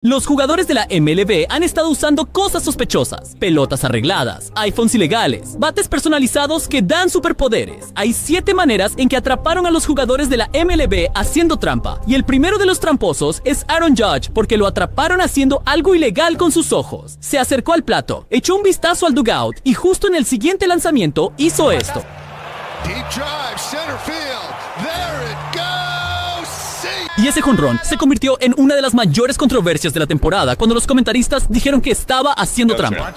Los jugadores de la MLB han estado usando cosas sospechosas, pelotas arregladas, iPhones ilegales, bates personalizados que dan superpoderes. Hay 7 maneras en que atraparon a los jugadores de la MLB haciendo trampa. Y el primero de los tramposos es Aaron Judge, porque lo atraparon haciendo algo ilegal con sus ojos. Se acercó al plato, echó un vistazo al dugout y justo en el siguiente lanzamiento hizo esto. Deep drive, center field. There it goes. Y ese jonrón se convirtió en una de las mayores controversias de la temporada cuando los comentaristas dijeron que estaba haciendo trampa.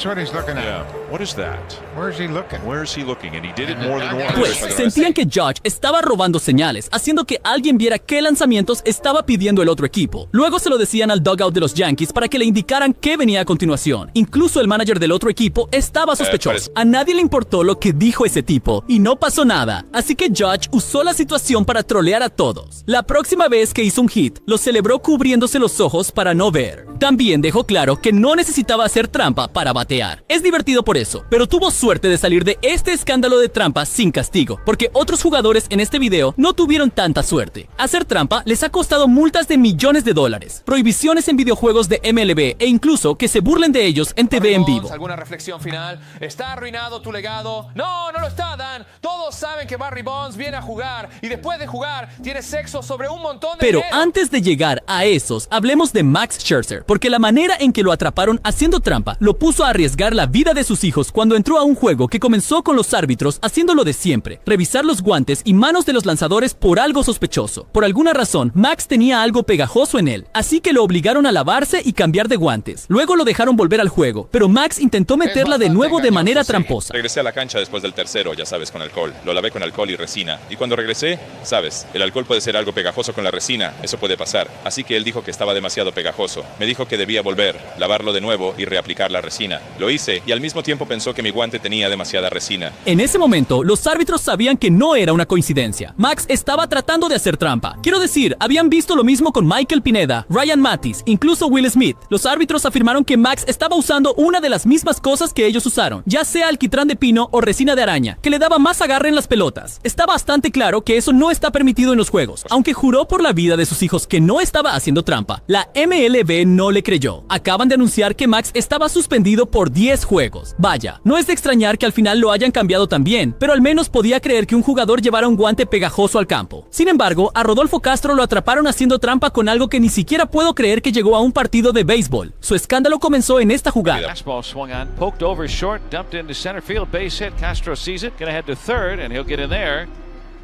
Pues sentían que Judge estaba robando señales, haciendo que alguien viera qué lanzamientos estaba pidiendo el otro equipo. Luego se lo decían al dugout de los Yankees para que le indicaran qué venía a continuación. Incluso el manager del otro equipo estaba sospechoso. A nadie le importó lo que dijo ese tipo y no pasó nada. Así que Judge usó la situación para trolear a todos. La próxima vez que hizo un hit, lo celebró cubriéndose los ojos para no ver. También dejó claro que no necesitaba hacer trampa para batear. Es divertido por eso, pero tuvo suerte de salir de este escándalo de trampa sin castigo, porque otros jugadores en este video no tuvieron tanta suerte. Hacer trampa les ha costado multas de millones de dólares, prohibiciones en videojuegos de MLB e incluso que se burlen de ellos en TV en vivo. ¿Alguna reflexión final? ¿Está arruinado tu legado? No, no lo está, Dan. Todos saben que Barry Bonds viene a jugar y después de jugar tiene sexo sobre un montón de Pero antes de llegar a esos, hablemos de Max Scherzer, porque la manera en que lo atraparon haciendo trampa lo puso a arriesgar la vida de sus hijos cuando entró a un juego que comenzó con los árbitros haciéndolo de siempre, revisar los guantes y manos de los lanzadores por algo sospechoso. Por alguna razón, Max tenía algo pegajoso en él, así que lo obligaron a lavarse y cambiar de guantes. Luego lo dejaron volver al juego, pero Max intentó meterla de nuevo de manera tramposa. Regresé a la cancha después del tercero, ya sabes, con alcohol. Lo lavé con alcohol y resina. Y cuando regresé, sabes, el alcohol puede ser algo pegajoso con la resina, eso puede pasar. Así que él dijo que estaba demasiado pegajoso. Me dijo que debía volver, lavarlo de nuevo y reaplicar la resina. Lo hice y al mismo tiempo pensó que mi guante tenía demasiada resina. En ese momento, los árbitros sabían que no era una coincidencia. Max estaba tratando de hacer trampa. Quiero decir, habían visto lo mismo con Michael Pineda, Ryan Mathis, incluso Will Smith. Los árbitros afirmaron que Max estaba usando una de las mismas cosas que ellos usaron, ya sea alquitrán de pino o resina de araña, que le daba más agarre en las pelotas. Está bastante claro que eso no está permitido en los juegos. Aunque juró por la vida de sus hijos que no estaba haciendo trampa, la MLB no le creyó. Acaban de anunciar que Max estaba suspendido por 10 juegos. Vaya, no es de extrañar que al final lo hayan cambiado también, pero al menos podía creer que un jugador llevara un guante pegajoso al campo. Sin embargo, a Rodolfo Castro lo atraparon haciendo trampa con algo que ni siquiera puedo creer que llegó a un partido de béisbol. Su escándalo comenzó en esta jugada.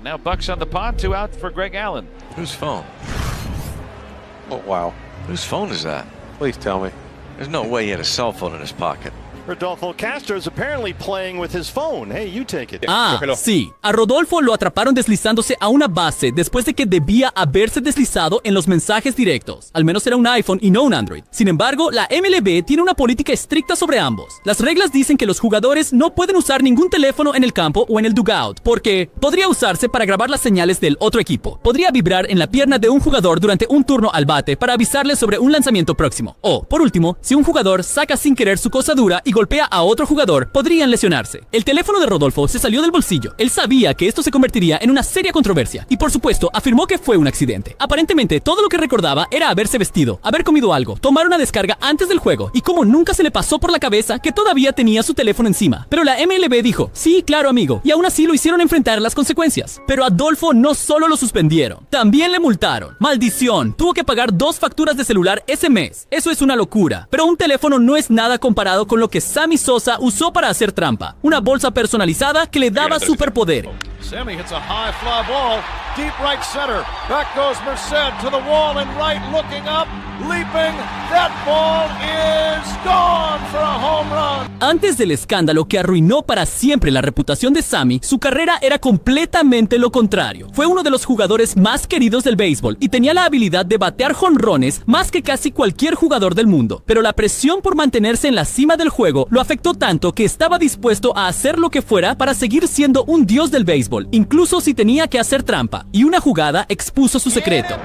Now Buck's on the pond, 2 out for Greg Allen. Whose phone? Oh, wow. Whose phone is that? Please tell me. There's no way he had a cell phone in his pocket. Rodolfo Castro is apparently playing with his phone. Hey, you take it. Sí. A Rodolfo lo atraparon deslizándose a una base después de que debía haberse deslizado en los mensajes directos. Al menos era un iPhone y no un Android. Sin embargo, la MLB tiene una política estricta sobre ambos. Las reglas dicen que los jugadores no pueden usar ningún teléfono en el campo o en el dugout, porque podría usarse para grabar las señales del otro equipo. Podría vibrar en la pierna de un jugador durante un turno al bate para avisarle sobre un lanzamiento próximo. O, por último, si un jugador saca sin querer su cosa dura y golpea a otro jugador, podrían lesionarse. El teléfono de Rodolfo se salió del bolsillo. Él sabía que esto se convertiría en una seria controversia y por supuesto afirmó que fue un accidente. Aparentemente todo lo que recordaba era haberse vestido, haber comido algo, tomar una descarga antes del juego y como nunca se le pasó por la cabeza que todavía tenía su teléfono encima. Pero la MLB dijo, sí, claro amigo, y aún así lo hicieron enfrentar las consecuencias. Pero a Adolfo no solo lo suspendieron, también le multaron. Maldición, tuvo que pagar 2 facturas de celular ese mes. Eso es una locura, pero un teléfono no es nada comparado con lo que Sammy Sosa usó para hacer trampa, una bolsa personalizada que le daba superpoder. Sammy hits a high fly ball, deep right center. Back goes Merced to the wall and right, looking up, leaping. That ball is gone for a home run. Antes del escándalo que arruinó para siempre la reputación de Sammy, su carrera era completamente lo contrario. Fue uno de los jugadores más queridos del béisbol y tenía la habilidad de batear jonrones más que casi cualquier jugador del mundo. Pero la presión por mantenerse en la cima del juego lo afectó tanto que estaba dispuesto a hacer lo que fuera para seguir siendo un dios del béisbol, incluso si tenía que hacer trampa, y una jugada expuso su secreto.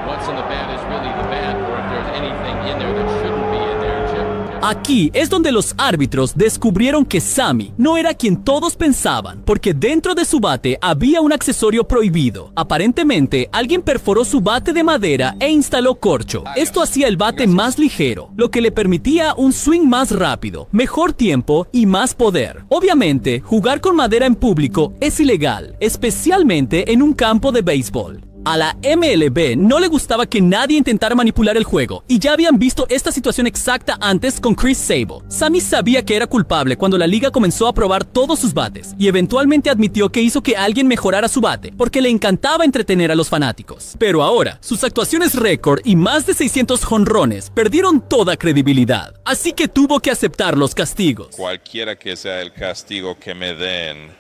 what's in the bat is really the bat, or if there's anything in there that shouldn't be in there, Chip. Aquí es donde los árbitros descubrieron que Sammy no era quien todos pensaban, porque dentro de su bate había un accesorio prohibido. Aparentemente, alguien perforó su bate de madera e instaló corcho. Esto hacía el bate más ligero, lo que le permitía un swing más rápido, mejor tiempo y más poder. Obviamente, jugar con madera en público es ilegal, especialmente en un campo de béisbol. A la MLB no le gustaba que nadie intentara manipular el juego, y ya habían visto esta situación exacta antes con Chris Sable. Sammy sabía que era culpable cuando la liga comenzó a probar todos sus bates, y eventualmente admitió que hizo que alguien mejorara su bate, porque le encantaba entretener a los fanáticos. Pero ahora, sus actuaciones récord y más de 600 jonrones perdieron toda credibilidad, así que tuvo que aceptar los castigos. Cualquiera que sea el castigo que me den,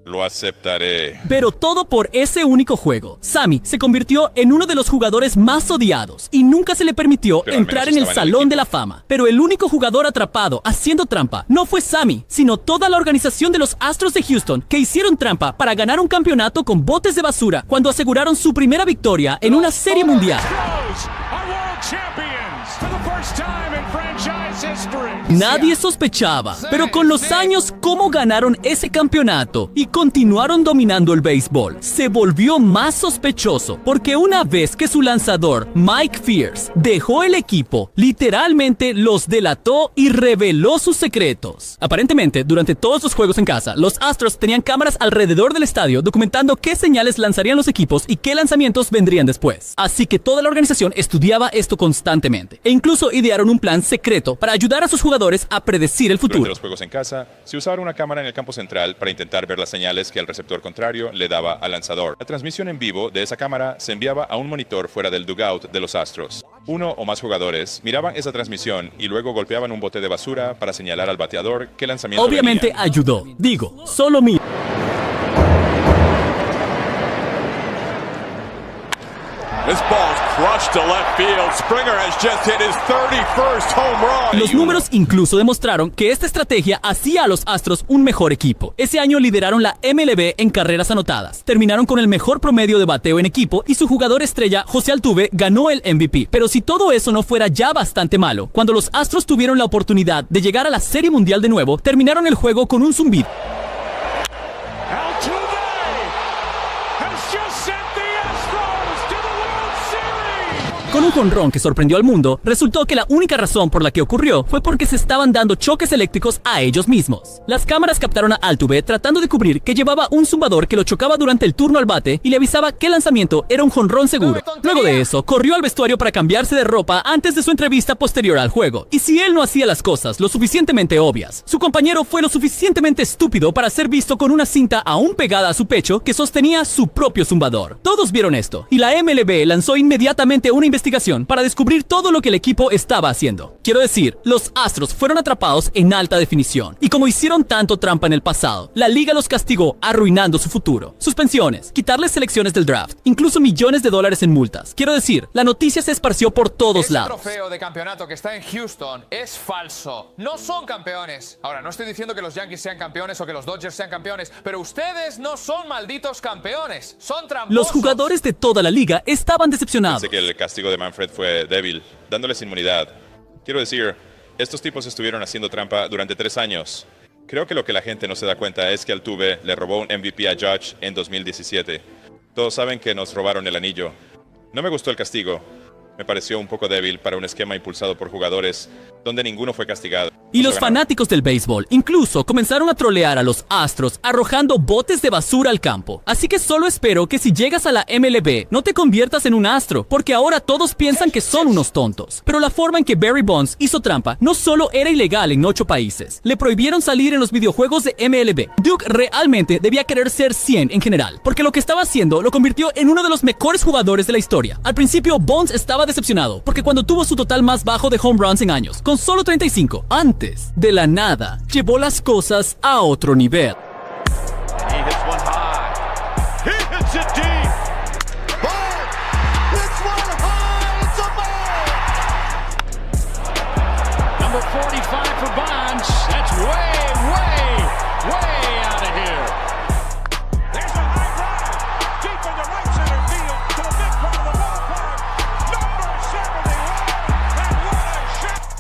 lo aceptaré. Pero todo por ese único juego. Sammy se convirtió en uno de los jugadores más odiados y nunca se le permitió entrar en el Salón de la Fama. Pero el único jugador atrapado haciendo trampa no fue Sammy, sino toda la organización de los Astros de Houston, que hicieron trampa para ganar un campeonato con botes de basura cuando aseguraron su primera victoria en una serie mundial. Nadie sospechaba, pero con los años, cómo ganaron ese campeonato y continuaron dominando el béisbol, se volvió más sospechoso, porque una vez que su lanzador, Mike Fierce, dejó el equipo, literalmente los delató y reveló sus secretos. Aparentemente, durante todos los juegos en casa, los Astros tenían cámaras alrededor del estadio documentando qué señales lanzarían los equipos y qué lanzamientos vendrían después. Así que toda la organización estudiaba esto constantemente, e incluso idearon un plan secreto para ayudar a sus jugadores a predecir el futuro. Durante los juegos en casa, se usaba una cámara en el campo central para intentar ver las señales que el receptor contrario le daba al lanzador. La transmisión en vivo de esa cámara se enviaba a un monitor fuera del dugout de los Astros. Uno o más jugadores miraban esa transmisión y luego golpeaban un bote de basura para señalar al bateador qué lanzamiento Obviamente venía. ayudó. Digo, solo mí. This ball's crushed to left field. Springer has just hit his 31st home run. Los números incluso demostraron que esta estrategia hacía a los Astros un mejor equipo. Ese año lideraron la MLB en carreras anotadas. Terminaron con el mejor promedio de bateo en equipo y su jugador estrella, José Altuve, ganó el MVP. Pero si todo eso no fuera ya bastante malo, cuando los Astros tuvieron la oportunidad de llegar a la Serie Mundial de nuevo, terminaron el juego con un zumbido. Con un jonrón que sorprendió al mundo, resultó que la única razón por la que ocurrió fue porque se estaban dando choques eléctricos a ellos mismos. Las cámaras captaron a Altuve tratando de cubrir que llevaba un zumbador que lo chocaba durante el turno al bate y le avisaba que el lanzamiento era un jonrón seguro. Luego de eso, corrió al vestuario para cambiarse de ropa antes de su entrevista posterior al juego. Y si él no hacía las cosas lo suficientemente obvias, su compañero fue lo suficientemente estúpido para ser visto con una cinta aún pegada a su pecho que sostenía su propio zumbador. Todos vieron esto, y la MLB lanzó inmediatamente una investigación para descubrir todo lo que el equipo estaba haciendo. Quiero decir, los Astros fueron atrapados en alta definición, y como hicieron tanto trampa en el pasado, la liga los castigó arruinando su futuro. Suspensiones, quitarles selecciones del draft, incluso millones de dólares en multas. Quiero decir, la noticia se esparció por todos lados. El trofeo de campeonato que está en Houston es falso. No son campeones. Ahora, no estoy diciendo que los Yankees sean campeones o que los Dodgers sean campeones, pero ustedes no son malditos campeones. Son tramposos. Los jugadores de toda la liga estaban decepcionados. Pensé que el castigo de Manfred fue débil, dándoles inmunidad. Quiero decir, estos tipos estuvieron haciendo trampa durante 3 años. Creo que lo que la gente no se da cuenta es que Altuve le robó un MVP a Judge en 2017. Todos saben que nos robaron el anillo. No me gustó el castigo. Me pareció un poco débil para un esquema impulsado por jugadores donde ninguno fue castigado. Y los fanáticos del béisbol incluso comenzaron a trolear a los Astros arrojando botes de basura al campo. Así que solo espero que si llegas a la MLB no te conviertas en un Astro, porque ahora todos piensan que son unos tontos. Pero la forma en que Barry Bonds hizo trampa no solo era ilegal en 8 países, le prohibieron salir en los videojuegos de MLB. Duke realmente debía querer ser 100 en general, porque lo que estaba haciendo lo convirtió en uno de los mejores jugadores de la historia. Al principio Bonds estaba decepcionado, porque cuando tuvo su total más bajo de home runs en años, con solo 35, antes de la nada, llevó las cosas a otro nivel. He hits one high. He hits it deep. Ball. It's one high. It's a ball. Number 45 for Bonds. That's way out of here. There's a high drive deep into right center field to the mid part of the ballpark.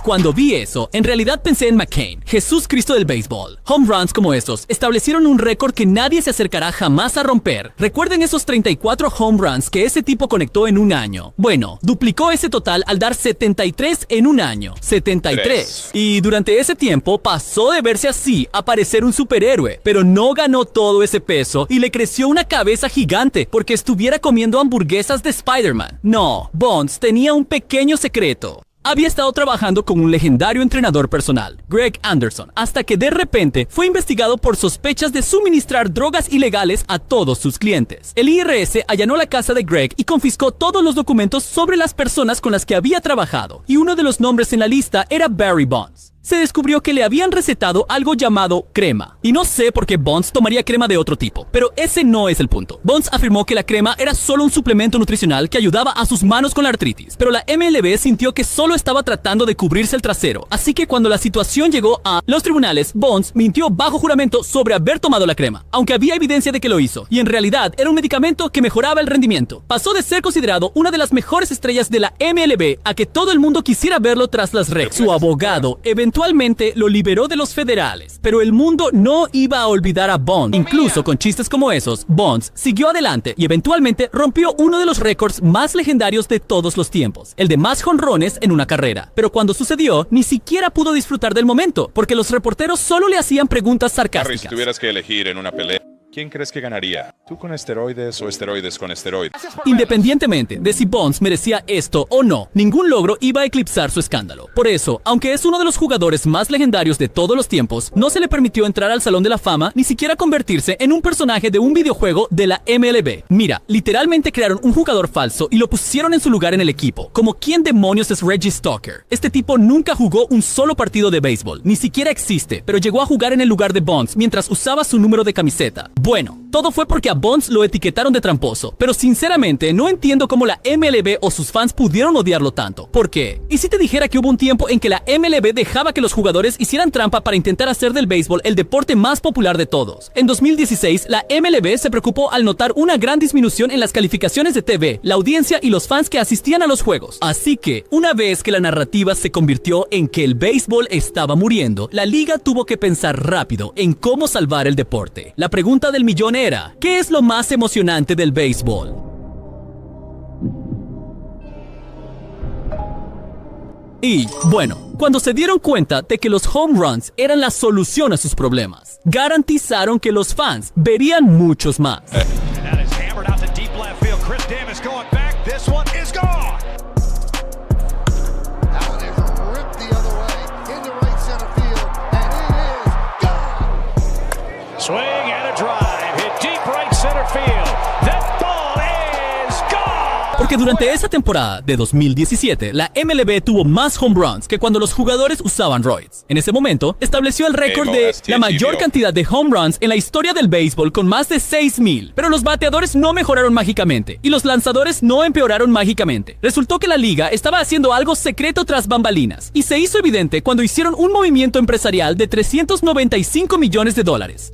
Cuando vi eso, en realidad pensé en McCain, Jesús Cristo del béisbol. Home runs como estos establecieron un récord que nadie se acercará jamás a romper. Recuerden esos 34 home runs que ese tipo conectó en un año. Bueno, duplicó ese total al dar 73 en un año. 73. Y durante ese tiempo pasó de verse así a parecer un superhéroe, pero no ganó todo ese peso y le creció una cabeza gigante porque estuviera comiendo hamburguesas de Spider-Man. No, Bonds tenía un pequeño secreto. Había estado trabajando con un legendario entrenador personal, Greg Anderson, hasta que de repente fue investigado por sospechas de suministrar drogas ilegales a todos sus clientes. El IRS allanó la casa de Greg y confiscó todos los documentos sobre las personas con las que había trabajado, y uno de los nombres en la lista era Barry Bonds. Se descubrió que le habían recetado algo llamado crema. Y no sé por qué Bonds tomaría crema de otro tipo, pero ese no es el punto. Bonds afirmó que la crema era solo un suplemento nutricional que ayudaba a sus manos con la artritis, pero la MLB sintió que solo estaba tratando de cubrirse el trasero. Así que cuando la situación llegó a los tribunales, Bonds mintió bajo juramento sobre haber tomado la crema, aunque había evidencia de que lo hizo, y en realidad era un medicamento que mejoraba el rendimiento. Pasó de ser considerado una de las mejores estrellas de la MLB a que todo el mundo quisiera verlo tras las rejas. Su abogado eventualmente lo liberó de los federales, pero el mundo no iba a olvidar a Bonds. Incluso con chistes como esos, Bonds siguió adelante y eventualmente rompió uno de los récords más legendarios de todos los tiempos, el de más jonrones en una carrera. Pero cuando sucedió, ni siquiera pudo disfrutar del momento, porque los reporteros solo le hacían preguntas sarcásticas. Harry, si tuvieras que elegir en una pelea, ¿quién crees que ganaría? ¿Tú con esteroides o esteroides con esteroides? Independientemente de si Bonds merecía esto o no, ningún logro iba a eclipsar su escándalo. Por eso, aunque es uno de los jugadores más legendarios de todos los tiempos, no se le permitió entrar al Salón de la Fama ni siquiera convertirse en un personaje de un videojuego de la MLB. Mira, literalmente crearon un jugador falso y lo pusieron en su lugar en el equipo. Como quién demonios es Reggie Stalker. Este tipo nunca jugó un solo partido de béisbol, ni siquiera existe, pero llegó a jugar en el lugar de Bonds mientras usaba su número de camiseta. Bueno, todo fue porque a Bonds lo etiquetaron de tramposo, pero sinceramente no entiendo cómo la MLB o sus fans pudieron odiarlo tanto. ¿Por qué? ¿Y si te dijera que hubo un tiempo en que la MLB dejaba que los jugadores hicieran trampa para intentar hacer del béisbol el deporte más popular de todos? En 2016, la MLB se preocupó al notar una gran disminución en las calificaciones de TV, la audiencia y los fans que asistían a los juegos. Así que, una vez que la narrativa se convirtió en que el béisbol estaba muriendo, la liga tuvo que pensar rápido en cómo salvar el deporte. La pregunta del millón era, ¿qué es lo más emocionante del béisbol? Y, bueno, cuando se dieron cuenta de que los home runs eran la solución a sus problemas, garantizaron que los fans verían muchos más. Swing and a drive, hit deep right center field. That ball is gone. Porque durante esa temporada de 2017, la MLB tuvo más home runs que cuando los jugadores usaban roids. En ese momento, estableció el récord de la mayor cantidad de home runs en la historia del béisbol con más de 6,000. Pero los bateadores no mejoraron mágicamente y los lanzadores no empeoraron mágicamente. Resultó que la liga estaba haciendo algo secreto tras bambalinas y se hizo evidente cuando hicieron un movimiento empresarial de $395 millones.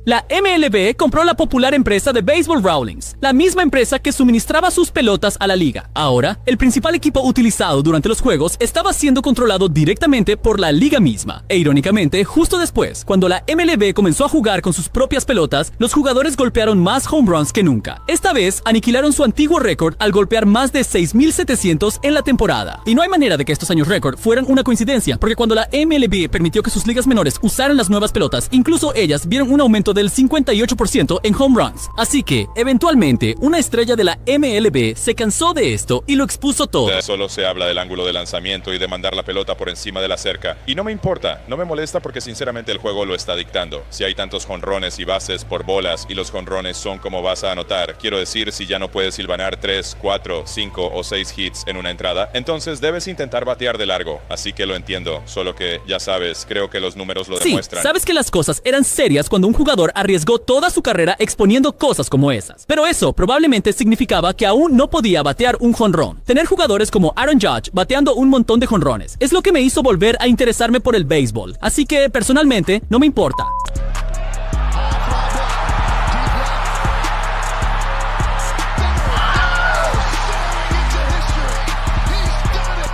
La MLB compró la popular empresa de Baseball Rawlings, la misma empresa que suministraba sus pelotas a la liga. Ahora, el principal equipo utilizado durante los juegos estaba siendo controlado directamente por la liga misma. E irónicamente, justo después, cuando la MLB comenzó a jugar con sus propias pelotas, los jugadores golpearon más home runs que nunca. Esta vez, aniquilaron su antiguo récord al golpear más de 6,700 en la temporada. Y no hay manera de que estos años récord fueran una coincidencia, porque cuando la MLB permitió que sus ligas menores usaran las nuevas pelotas, incluso ellas vieron un aumento del 58% en home runs. Así que, eventualmente, una estrella de la MLB se cansó de esto y lo expuso todo. Solo se habla del ángulo de lanzamiento y de mandar la pelota por encima de la cerca. Y no me importa, no me molesta porque sinceramente el juego lo está dictando. Si hay tantos jonrones y bases por bolas y los jonrones son como vas a anotar, quiero decir, si ya no puedes silvanar 3, 4, 5 o 6 hits en una entrada, entonces debes intentar batear de largo. Así que lo entiendo, solo que ya sabes, creo que los números lo demuestran. Sí, sabes que las cosas eran serias cuando un jugador arriesgó toda su carrera exponiendo cosas como esas. Pero eso probablemente significaba que aún no podía batear un jonrón. Tener jugadores como Aaron Judge bateando un montón de jonrones es lo que me hizo volver a interesarme por el béisbol. Así que, personalmente, no me importa.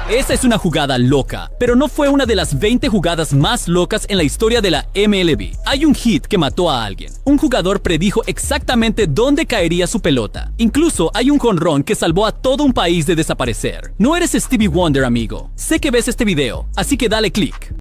Esa es una jugada loca, pero no fue una de las 20 jugadas más locas en la historia de la MLB. Hay un hit que mató a alguien. Un jugador predijo exactamente dónde caería su pelota. Incluso hay un jonrón que salvó a todo un país de desaparecer. No eres Stevie Wonder, amigo. Sé que ves este video, así que dale click.